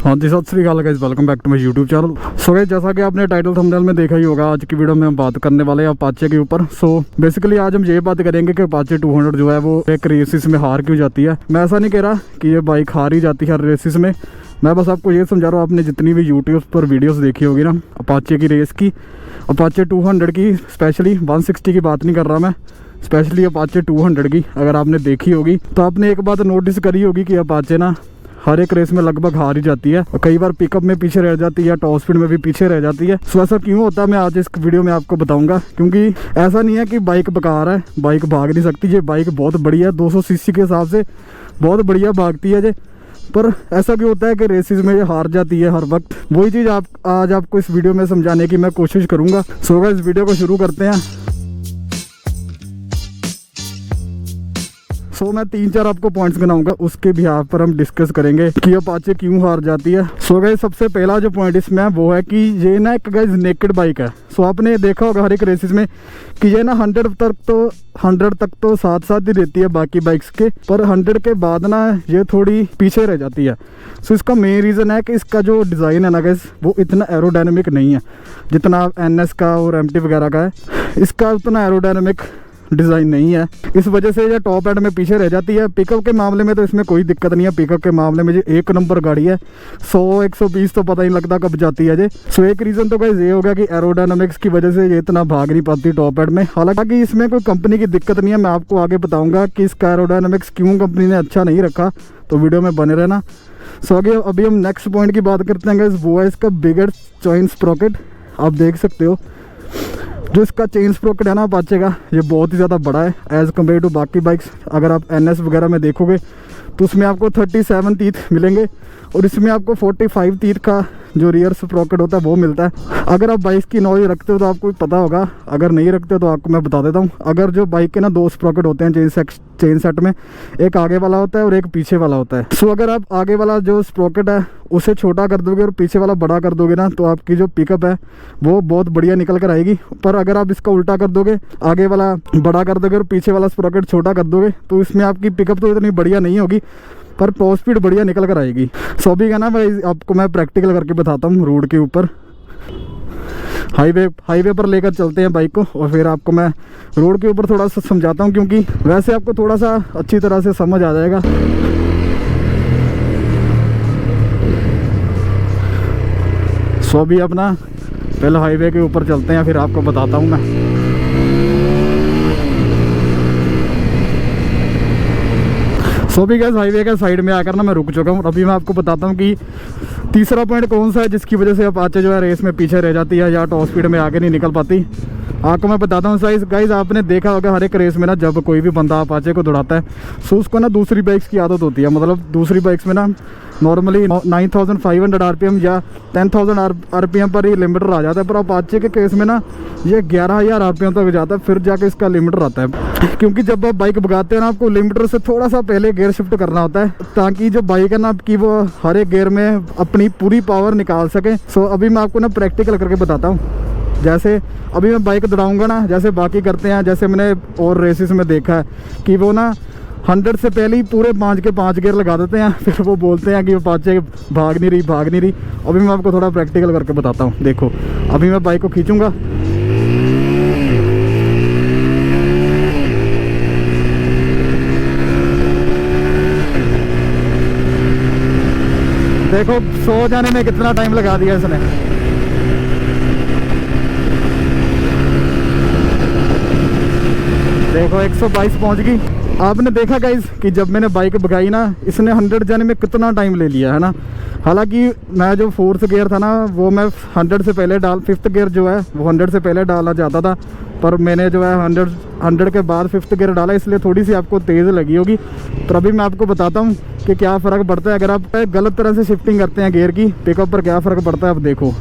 हाँ जी, Sat Sri Akal guys, welcome back to my YouTube channel. So guys, जैसा कि आपने टाइटल थंबनेल में देखा ही होगा, आज की वीडियो में हम बात करने वाले हैं अपाचे के ऊपर। सो बेसिकली आज हम ये बात करेंगे कि अपाचे 200 जो है वो एक रेसिस में हार क्यों जाती है। मैं ऐसा नहीं कह रहा कि ये बाइक हार ही जाती है रेसिस में, मैं बस आपको ये समझा रहा हूँ। आपने जितनी भी यूट्यूब पर वीडियोज़ देखी होगी ना अपाचे की रेस की, अपाचे 200 की, स्पेशली 160 की बात नहीं कर रहा मैं, स्पेशली अपाचे 200 की अगर आपने देखी होगी तो आपने एक बात नोटिस करी होगी कि अपाचे ना हर एक रेस में लगभग हार ही जाती है और कई बार पिकअप में पीछे रह जाती है, टॉप स्पीड में भी पीछे रह जाती है। सो ऐसा क्यों होता है मैं आज इस वीडियो में आपको बताऊंगा, क्योंकि ऐसा नहीं है कि बाइक बेकार है, बाइक भाग नहीं सकती। ये बाइक बहुत बढ़िया है, 200 सीसी के हिसाब से बहुत बढ़िया भागती है ये, पर ऐसा क्यों होता है कि रेसिस में ये हार जाती है हर वक्त। वही चीज़ आज आपको इस वीडियो में समझाने की मैं कोशिश करूँगा। सो गाइस, इस वीडियो को शुरू करते हैं। सो मैं 3-4 आपको पॉइंट्स गिनाऊंगा, उसके बिहाफ पर हम डिस्कस करेंगे कि अपाचे क्यों हार जाती है। सो गाइस, सबसे पहला जो पॉइंट इसमें है वो है कि ये ना एक गाइस नेकेड बाइक है। सो आपने देखा होगा हर एक रेसिस में कि ये ना 100 तक तो साथ साथ ही रहती है बाकी बाइक्स के, पर 100 के बाद ना ये थोड़ी पीछे रह जाती है। सो इसका मेन रीज़न है कि इसका जो डिज़ाइन है ना गाइस वो इतना एरोडायनेमिक नहीं है जितना NS का और MT वगैरह का है। इसका उतना एरोडायनेमिक डिज़ाइन नहीं है, इस वजह से ये टॉप एंड में पीछे रह जाती है। पिकअप के मामले में तो इसमें कोई दिक्कत नहीं है, पिकअप के मामले में ये एक नंबर गाड़ी है, 100-120 तो पता ही नहीं लगता कब जाती है ये। सो एक रीज़न तो गाइस ये होगा कि एरोडायनामिक्स की वजह से ये इतना भाग नहीं पाती टॉप एंड में। हालांकि इसमें कोई कंपनी की दिक्कत नहीं है, मैं आपको आगे बताऊँगा कि इसका एरोडायनामिक्स क्यों कंपनी ने अच्छा नहीं रखा, तो वीडियो में बने रहना। सो आगे अभी हम नेक्स्ट पॉइंट की बात करते हैं गाइस, वो है इसका बिगर चेन स्प्रॉकेट। आप देख सकते हो जो इसका चेन स्प्रॉकेट है ना अपाचे का, ये बहुत ही ज़्यादा बड़ा है एज़ कम्पेयर टू बाकी बाइक्स। अगर आप NS वगैरह में देखोगे तो उसमें आपको 37 टीथ मिलेंगे और इसमें आपको 45 टीथ का जो रियर स्प्रॉकेट होता है वो मिलता है। अगर आप बाइक की नॉलेज रखते हो तो आपको पता होगा, अगर नहीं रखते हो तो आपको मैं बता देता हूँ। अगर जो बाइक के ना 2 स्प्रॉकेट होते हैं चेन सेट में, एक आगे वाला होता है और एक पीछे वाला होता है। सो अगर आप आगे वाला जो स्प्रॉकेट है उसे छोटा कर दोगे और पीछे वाला बड़ा कर दोगे ना, तो आपकी जो पिकअप है वो बहुत बढ़िया निकल कर आएगी। पर अगर आप इसका उल्टा कर दोगे, आगे वाला बड़ा कर दोगे और पीछे वाला स्प्रॉकेट छोटा कर दोगे, तो इसमें आपकी पिकअप तो इतनी बढ़िया नहीं होगी पर टॉप स्पीड बढ़िया निकल कर आएगी। सो अभी का ना भाई आपको मैं प्रैक्टिकल करके बताता हूँ रोड के ऊपर। हाईवे पर लेकर चलते हैं बाइक को और फिर आपको मैं रोड के ऊपर थोड़ा सा समझाता हूँ, क्योंकि वैसे आपको थोड़ा सा अच्छी तरह से समझ आ जाएगा। सो अभी अपना पहले हाईवे के ऊपर चलते हैं, फिर आपको बताता हूँ मैं। सो भी गैस हाईवे के साइड में आकर ना मैं रुक चुका हूँ। अभी मैं आपको बताता हूँ कि तीसरा पॉइंट कौन सा है जिसकी वजह से अपाचे जो है रेस में पीछे रह जाती है या टॉप स्पीड में आगे नहीं निकल पाती। आपको मैं बताता हूँ गाइस, आपने देखा होगा हर एक रेस में ना जब कोई भी बंदा अपाचे को दौड़ाता है तो उसको ना दूसरी बाइक्स की आदत होती है। मतलब दूसरी बाइक्स में ना नॉर्मली 9500 RPM या 10,000 RPM पर ही लिमिटर आ जाता है, पर अपाचे के केस में ना ये 11,000 RPM तक जाता है, फिर जाके इसका लिमिटर आता है। क्योंकि जब आप बाइक भगाते हैं ना आपको लिमिटर से थोड़ा सा पहले गियर शिफ्ट करना होता है, ताकि जो बाइक है ना आपकी वो हर एक गियर में अपनी पूरी पावर निकाल सके। सो अभी मैं आपको ना प्रैक्टिकल करके बताता हूँ। जैसे अभी मैं बाइक दौड़ाऊंगा ना, जैसे बाकी करते हैं, जैसे मैंने और रेसिस में देखा है कि वो ना 100 से पहले ही पूरे 5 के 5 गियर लगा देते हैं, फिर वो बोलते हैं कि वो अपाचे भाग नहीं रही। अभी मैं आपको थोड़ा प्रैक्टिकल करके बताता हूँ। देखो अभी मैं बाइक को खींचूंगा, देखो 100 जाने में कितना टाइम लगा दिया इसने। देखो 122 पहुंच गई। आपने देखा गाइस कि जब मैंने बाइक भगाई ना, इसने 100 जाने में कितना टाइम ले लिया है ना। हालांकि मैं जो 4th गियर था ना वो मैं 100 से पहले 5th गियर जो है वो 100 से पहले डाला जाता था, पर मैंने जो है 100 के बाद 5th गियर डाला, इसलिए थोड़ी सी आपको तेज़ लगी होगी। तो अभी मैं आपको बताता हूँ कि क्या फ़र्क पड़ता है अगर आप गलत तरह से शिफ्टिंग करते हैं गियर की, पिकअप पर क्या फ़र्क पड़ता है। अब देखो,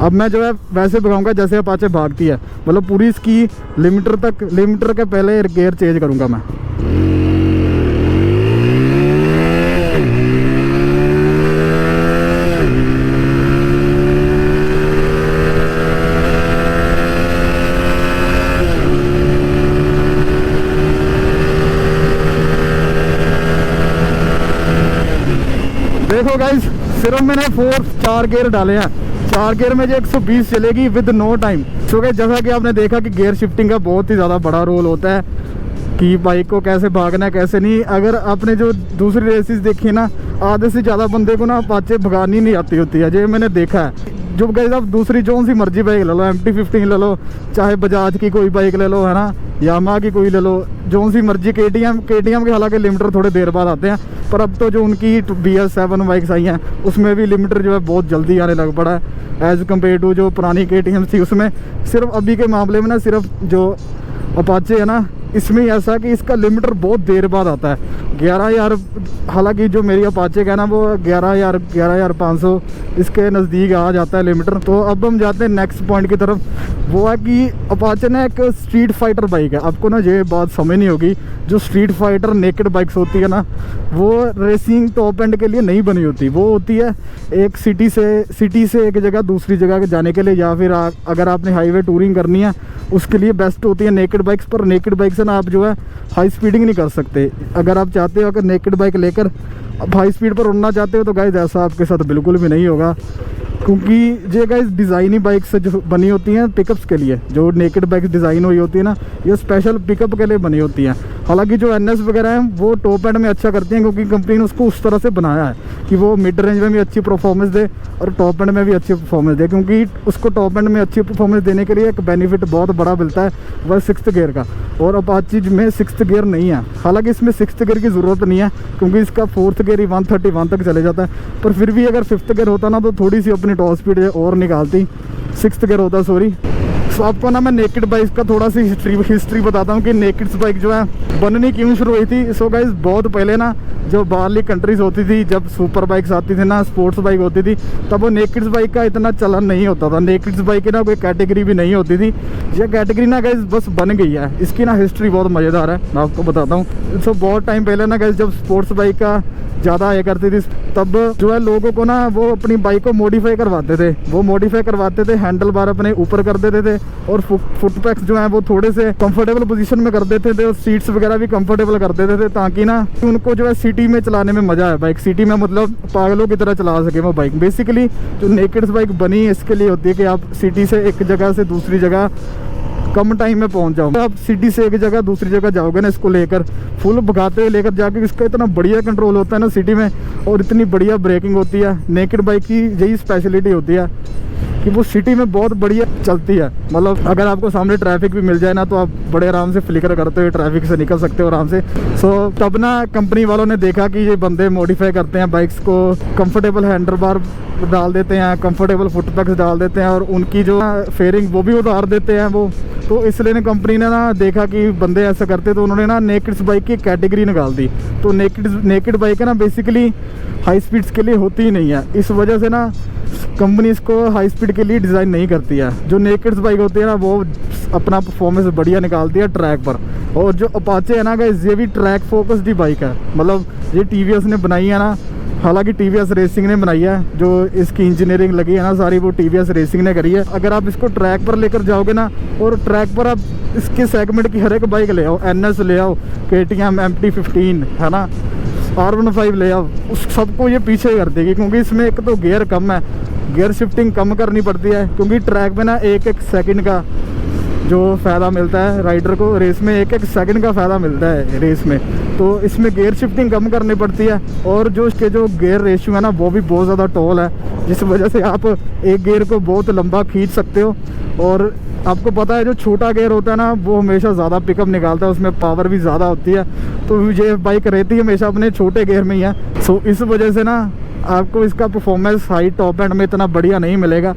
अब मैं जो है वैसे भगाऊंगा जैसे अपाचे भागती है, मतलब पूरी इसकी लिमिटर के पहले गियर चेंज करूंगा मैं। देखो गाइस गाइस सिर्फ मैंने 4 गियर डाले हैं, 4 गियर में जो 120 चलेगी with no time. So guys जैसा कि आपने देखा कि गियर शिफ्टिंग का बहुत ही ज़्यादा बड़ा रोल होता है कि बाइक को कैसे भागना है कैसे नहीं। अगर आपने जो दूसरी रेसेस देखी ना, आधे से ज़्यादा बंदे को ना अपाचे भगानी नहीं आती होती है, जो मैंने देखा है। जो गाइस आप दूसरी जो सी मर्जी बाइक ले लो, MT-15 ले लो, चाहे बजाज की कोई बाइक ले लो, है ना, यामा की कोई ले लो, जो सी मर्जी, KTM के हालांकि लिमिटर थोड़े देर बाद आते हैं, पर अब तो जो उनकी BS7 बाइक्स आई हैं उसमें भी लिमिटर जो है बहुत जल्दी आने लग पड़ा है एज़ कम्पेयर टू जो पुरानी KTM थी। उसमें सिर्फ अभी के मामले में ना, सिर्फ जो अपाचे है ना, इसमें ऐसा कि इसका लिमिटर बहुत देर बाद आता है। 11,000, हालांकि जो मेरी अपाचे का ना वो 11,500 इसके नज़दीक आ जाता है लिमिटर। तो अब हम जाते हैं नेक्स्ट पॉइंट की तरफ। वो है कि अपाचे ना एक स्ट्रीट फाइटर बाइक है। आपको ना ये बात समझ नहीं होगी, जो स्ट्रीट फाइटर नेकेड बाइक्स होती है ना, वो रेसिंग टॉप एंड के लिए नहीं बनी होती। वो होती है एक सिटी से एक जगह दूसरी जगह जाने के लिए, या फिर अगर आपने हाईवे टूरिंग करनी है उसके लिए बेस्ट होती है नेकेड बाइक्स। पर नेकेड बाइक से ना आप जो है हाई स्पीडिंग नहीं कर सकते। अगर आप चाहते हो अगर नेकेड बाइक लेकर आप हाई स्पीड पर उड़ना चाहते हो तो गाइस ऐसा आपके साथ बिल्कुल भी नहीं होगा, क्योंकि ये गाइस डिज़ाइनी बाइक से जो बनी होती हैं पिकअप्स के लिए, जो नेकेड बाइक डिज़ाइन हुई होती है ना, ये स्पेशल पिकअप के लिए बनी होती हैं। हालांकि जो NS वगैरह हैं वो टॉप एंड में अच्छा करती हैं, क्योंकि कंपनी ने उसको उस तरह से बनाया है कि वो मिड रेंज में भी अच्छी परफॉर्मेंस दे और टॉप एंड में भी अच्छी परफॉर्मेंस दे। क्योंकि उसको टॉप एंड में अच्छी परफॉर्मेंस देने के लिए एक बेनिफिट बहुत बड़ा मिलता है, वह 6th गियर का, और अपाची में 6th गियर नहीं है। हालांकि इसमें 6th गियर की ज़रूरत नहीं है, क्योंकि इसका 4th गियर ही 131 तक चले जाता है। पर फिर भी अगर 5th गियर होता ना तो थोड़ी सी अपनी टॉप स्पीड और निकालती। 6th गियर होता, सॉरी। तो आपको ना मैं नेकेड बाइक का थोड़ा सी हिस्ट्री बताता हूँ कि नेकेड बाइक जो है बननी क्यों शुरू हुई थी। सो गाइस बहुत पहले ना, जो बाहरली कंट्रीज होती थी, जब सुपर बाइक्स आती थी ना, स्पोर्ट्स बाइक होती थी, तब वो नेकेड बाइक का इतना चलन नहीं होता था। नेकेड बाइक की ना कोई कैटेगरी भी नहीं होती थी। यह कैटेगरी ना गाइस बस बन गई है। इसकी ना हिस्ट्री बहुत मज़ेदार है, मैं आपको बताता हूँ। सो बहुत टाइम पहले ना गाइस, जब स्पोर्ट्स बाइक का ज़्यादा आया करती थी, तब जो है लोगों को ना वो अपनी बाइक को मॉडिफाई करवाते थे। वो मॉडिफाई करवाते थे, हैंडल बार अपने ऊपर कर देते थे, और फुट पैक्स जो है वो थोड़े से कंफर्टेबल पोजीशन में कर देते थे, और सीट्स वगैरह भी कंफर्टेबल कर देते थे, ताकि ना उनको जो है सिटी में चलाने में मज़ा आए। बाइक सिटी में मतलब पागलों की तरह चला सके वो बाइक। बेसिकली जो नेकेड बाइक बनी है इसके लिए होती है कि आप सिटी से एक जगह से दूसरी जगह कम टाइम में पहुंच जाओ। आप सिटी से एक जगह दूसरी जगह जाओगे ना, इसको लेकर फुल भगाते हुए लेकर जाके, इसका इतना बढ़िया कंट्रोल होता है ना सिटी में, और इतनी बढ़िया ब्रेकिंग होती है। नेकेड बाइक की यही स्पेशलिटी होती है कि वो सिटी में बहुत बढ़िया चलती है। मतलब अगर आपको सामने ट्रैफिक भी मिल जाए ना, तो आप बड़े आराम से फ्लिकर करते हुए ट्रैफिक से निकल सकते हो आराम से। सो तब ना कंपनी वालों ने देखा कि ये बंदे मॉडिफाई करते हैं बाइक्स को, कंफर्टेबल हैंडल बार डाल देते हैं, कंफर्टेबल फुट पैक्स डाल देते हैं, और उनकी जो फेयरिंग वो भी उतार देते हैं वो। तो इसलिए कंपनी ने ना देखा कि बंदे ऐसा करते, तो उन्होंने ना नेकेड बाइक की कैटेगरी निकाल दी। तो नेकेड बाइक है ना बेसिकली हाई स्पीड्स के लिए होती ही नहीं है। इस वजह से ना कंपनी इसको हाई स्पीड के लिए डिज़ाइन नहीं करती है। जो नेकेड बाइक होती है ना वो अपना परफॉर्मेंस बढ़िया निकालती है ट्रैक पर। और जो अपाचे है ना गाइस, ये भी ट्रैक फोकस्ड ही बाइक है। मतलब ये TVS ने बनाई है ना, हालांकि TVS रेसिंग ने बनाई है, जो इसकी इंजीनियरिंग लगी है ना सारी, वो TVS रेसिंग ने करी है। अगर आप इसको ट्रैक पर लेकर जाओगे ना, और ट्रैक पर आप इसके सेगमेंट की हर एक बाइक ले आओ, NS ले आओ, KTM MT-15 है ना, R15 ले आओ, उस सबको ये पीछे कर देगी। क्योंकि इसमें एक तो गियर कम है, गियर शिफ्टिंग कम करनी पड़ती है, क्योंकि ट्रैक में ना एक सेकंड का जो फ़ायदा मिलता है राइडर को, रेस में एक सेकंड का फ़ायदा मिलता है रेस में। तो इसमें गियर शिफ्टिंग कम करनी पड़ती है, और जो इसके जो गियर रेशियो है ना वो भी बहुत ज़्यादा टॉल है, जिस वजह से आप एक गियर को बहुत लंबा खींच सकते हो। और आपको पता है जो छोटा गियर होता है ना वो हमेशा ज़्यादा पिकअप निकालता है, उसमें पावर भी ज़्यादा होती है। तो ये बाइक रहती है हमेशा अपने छोटे गियर में ही है। सो इस वजह से ना आपको इसका परफॉर्मेंस हाई टॉप एंड में इतना बढ़िया नहीं मिलेगा।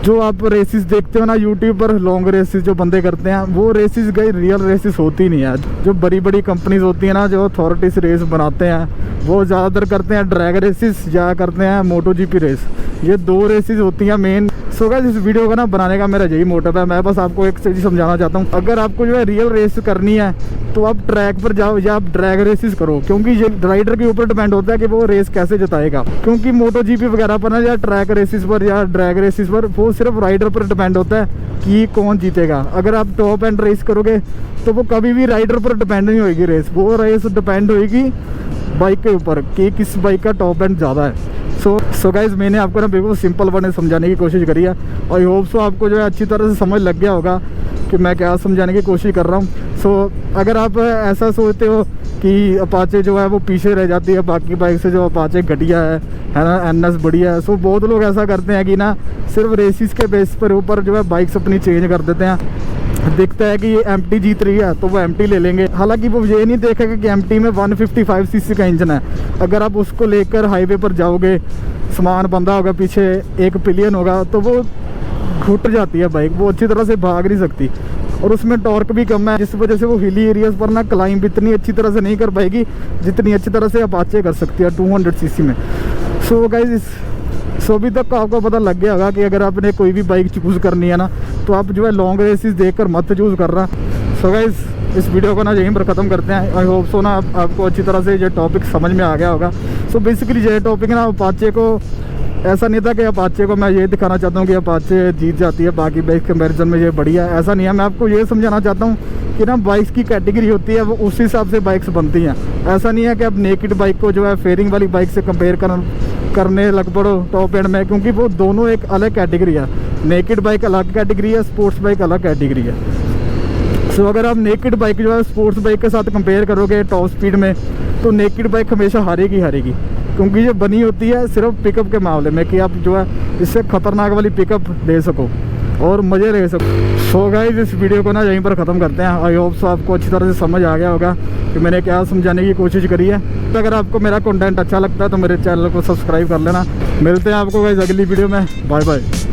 जो आप रेसिस देखते हो ना यूट्यूब पर, लॉन्ग रेसिस जो बंदे करते हैं, वो रेसिस गई रियल रेसिस होती नहीं है। जो बड़ी बड़ी कंपनीज होती है ना, जो अथॉरिटीज रेस बनाते हैं, वो ज़्यादातर करते हैं ड्रैग रेसिस या करते हैं MotoGP रेस। ये 2 रेसिस होती हैं मेन। सो गाइस इस वीडियो का ना बनाने का मेरा यही मोटिव है। मैं बस आपको एक चीज़ समझाना चाहता हूँ, अगर आपको जो है रियल रेस करनी है तो आप ट्रैक पर जाओ या आप ड्रैग रेसिस करो, क्योंकि ये राइडर के ऊपर डिपेंड होता है कि वो रेस कैसे जिताएगा। क्योंकि MotoGP वगैरह पर ना, या ट्रैक रेसिस पर या ड्रैग रेसिस पर, वो सिर्फ राइडर पर डिपेंड होता है कि कौन जीतेगा। अगर आप टॉप एंड रेस करोगे तो वो कभी भी राइडर पर डिपेंड नहीं होगी रेस, वो रेस डिपेंड होगी बाइक के ऊपर कि किस बाइक का टॉप एंड ज़्यादा है। सो गाइज मैंने आपको ना बिल्कुल सिंपल वर्ड में समझाने की कोशिश करी है। आई होप सो आपको जो है अच्छी तरह से समझ लग गया होगा कि मैं क्या समझाने की कोशिश कर रहा हूँ। सो अगर आप ऐसा सोचते हो कि अपाचे जो है वो पीछे रह जाती है बाकी बाइक से, जो अपाचे घटिया है ना, NS बढ़िया है। सो बहुत लोग ऐसा करते हैं कि ना सिर्फ रेसिस के बेस पर ऊपर जो है बाइक्स अपनी चेंज कर देते हैं। दिखता है कि ये MT जीत रही है तो वो MT ले लेंगे, हालांकि वो ये नहीं देखेगा कि MT में 155 सीसी का इंजन है। अगर आप उसको लेकर हाईवे पर जाओगे, सामान बंधा होगा, पीछे एक पिलियन होगा, तो वो घुट जाती है बाइक, वो अच्छी तरह से भाग नहीं सकती और उसमें टॉर्क भी कम है, जिस वजह से वो हिली एरियाज पर ना क्लाइंब इतनी अच्छी तरह से नहीं कर पाएगी जितनी अच्छी तरह से अपाचे कर सकती है 200 सीसी में। सो गाइज सो अभी तक आपको पता लग गया होगा कि अगर आपने कोई भी बाइक चूज़ करनी है ना तो आप जो है लॉन्ग रेसिस देखकर मत चूज़ कर रहा। सो गाइज इस वीडियो को ना यहीं पर ख़त्म करते हैं। आई होप सो ना आपको अच्छी तरह से ये टॉपिक समझ में आ गया होगा। सो बेसिकली ये टॉपिक ना अपाचे को ऐसा नहीं था कि अपाचे को मैं ये दिखाना चाहता हूँ कि अपाचे जीत जाती है बाकी बाइक कंपैरिजन में, ये बढ़िया है, ऐसा नहीं है। मैं आपको ये समझाना चाहता हूँ कि ना बाइक्स की कैटेगरी होती है, वो उस हिसाब से बाइक्स बनती हैं। ऐसा नहीं है कि आप नेकेड बाइक को जो है फेयरिंग वाली बाइक से कंपेयर करने लग पड़ो टॉप एंड में, क्योंकि वो दोनों एक अलग कैटेगरी है। नेकेड बाइक अलग कैटेगरी है, स्पोर्ट्स बाइक अलग कैटेगरी है। सो अगर आप नेकेड बाइक जो है स्पोर्ट्स बाइक के साथ कंपेयर करोगे टॉप स्पीड में, तो नेकेड बाइक हमेशा हारेगी, क्योंकि ये बनी होती है सिर्फ पिकअप के मामले में कि आप जो है इससे खतरनाक वाली पिकअप दे सको और मज़े ले सको। सो गाइस इस वीडियो को ना यहीं पर ख़त्म करते हैं। आई होप सो आपको अच्छी तरह से समझ आ गया होगा कि मैंने क्या समझाने की कोशिश करी है। तो अगर आपको मेरा कंटेंट अच्छा लगता है तो मेरे चैनल को सब्सक्राइब कर लेना। मिलते हैं आपको गाइस अगली वीडियो में। Bye bye.